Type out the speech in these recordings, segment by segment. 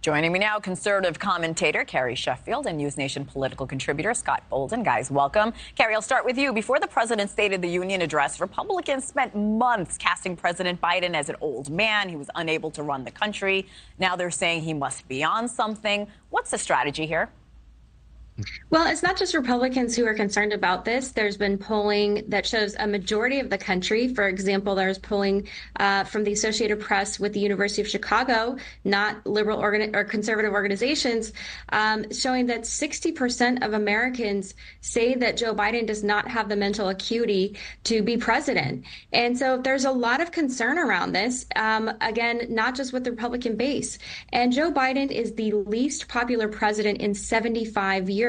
Joining me now, conservative commentator Carrie Sheffield and News Nation political contributor Scott Bolden. Guys, welcome. Carrie, I'll start with you. Before the president's State of the Union address, Republicans spent months casting President Biden as an old man. He was unable to run the country. Now they're saying he must be on something. What's the strategy here? Well, it's not just Republicans who are concerned about this. There's been polling that shows a majority of the country. For example, there's polling from the Associated Press with the University of Chicago, not liberal or conservative organizations, showing that 60% of Americans say that Joe Biden does not have the mental acuity to be president. And so there's a lot of concern around this, again, not just with the Republican base. And Joe Biden is the least popular president in 75 years.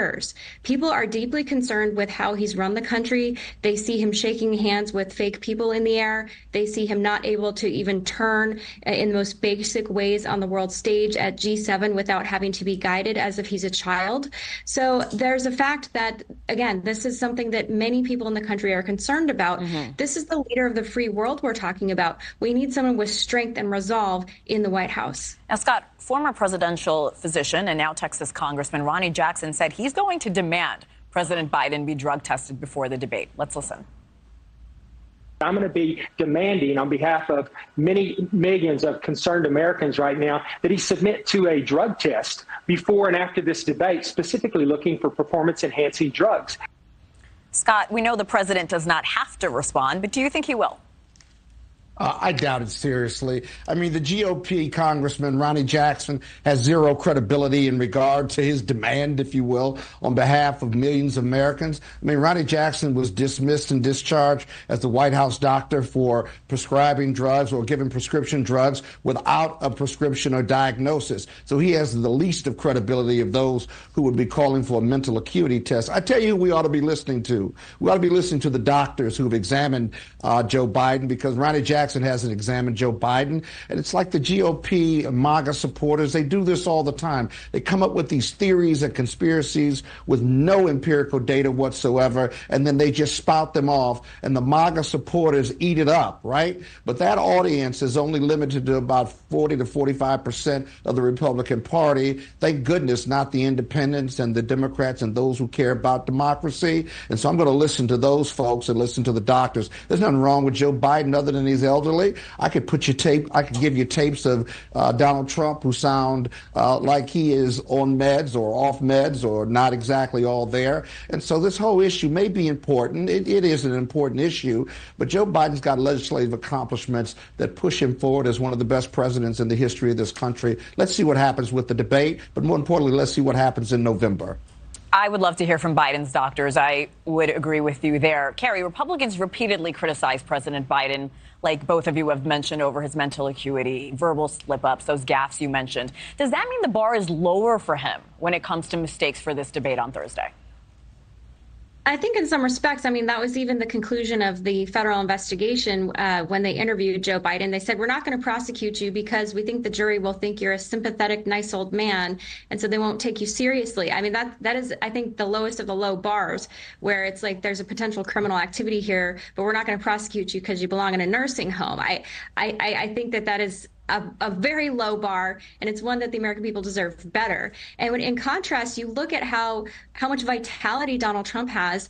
People are deeply concerned with how he's run the country. They see him shaking hands with fake people in the air. They see him not able to even turn in the most basic ways on the world stage at G7 without having to be guided as if he's a child. So there's a fact that, again, this is something that many people in the country are concerned about. This is the leader of the free world we're talking about. We need someone with strength and resolve in the White House. Now, Scott, former presidential physician and now Texas Congressman Ronny Jackson said he's going to demand President Biden be drug tested before the debate. Let's listen. I'm going to be demanding on behalf of many millions of concerned Americans right now that he submit to a drug test before and after this debate, specifically looking for performance-enhancing drugs. Scott, we know the president does not have to respond, but do you think he will? I doubt it seriously. I mean, the GOP Congressman Ronny Jackson has zero credibility in regard to his demand, if you will, on behalf of millions of Americans. I mean, Ronny Jackson was dismissed and discharged as the White House doctor for prescribing drugs or giving prescription drugs without a prescription or diagnosis. So he has the least of credibility of those who would be calling for a mental acuity test. I tell you who we ought to be listening to. We ought to be listening to the doctors who've examined Joe Biden, because Ronny Jackson hasn't examined Joe Biden. And it's like the GOP MAGA supporters. They do this all the time. They come up with these theories and conspiracies with no empirical data whatsoever, and then they just spout them off, and the MAGA supporters eat it up, right? But that audience is only limited to about 40 to 45% of the Republican Party. Thank goodness, not the independents and the Democrats and those who care about democracy. And so I'm going to listen to those folks and listen to the doctors. There's nothing wrong with Joe Biden other than he's elderly. I could put you I could give you tapes of Donald Trump who sound like he is on meds or off meds or not exactly all there. And so this whole issue may be important. It is an important issue, but Joe Biden's got legislative accomplishments that push him forward as one of the best presidents in the history of this country. Let's see what happens with the debate, but more importantly, let's see what happens in November. I would love to hear from Biden's doctors. I would agree with you there. Carrie, Republicans repeatedly criticized President Biden, like both of you have mentioned, over his mental acuity, verbal slip-ups, those gaffes you mentioned. Does that mean the bar is lower for him when it comes to mistakes for this debate on Thursday? I think in some respects, I mean, that was even the conclusion of the federal investigation when they interviewed Joe Biden. They said, we're not going to prosecute you because we think the jury will think you're a sympathetic, nice old man, and so they won't take you seriously. I mean, that is, I think, the lowest of the low bars, where it's like there's a potential criminal activity here, but we're not going to prosecute you because you belong in a nursing home. I think that is a very low bar, and it's one that the American people deserve better. And when, in contrast, you look at how much vitality Donald Trump has.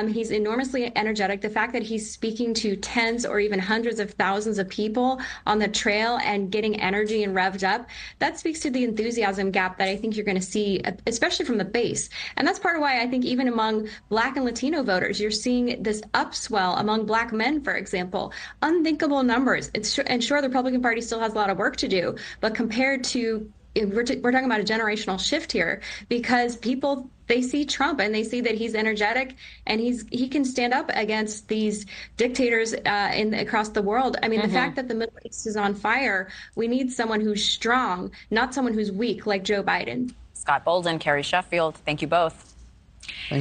He's enormously energetic. The fact that he's speaking to tens or even hundreds of thousands of people on the trail and getting energy and revved up, that speaks to the enthusiasm gap that I think you're going to see, especially from the base. And that's part of why I think even among Black and Latino voters, you're seeing this upswell among Black men, for example, unthinkable numbers. And sure, the Republican Party still has a lot of work to do, but compared to, we're talking about a generational shift here, because people, they see Trump and they see that he's energetic and he can stand up against these dictators across the world. I mean, the fact that the Middle East is on fire, we need someone who's strong, not someone who's weak like Joe Biden. Scott Bolden, Carrie Sheffield, thank you both. Thank you.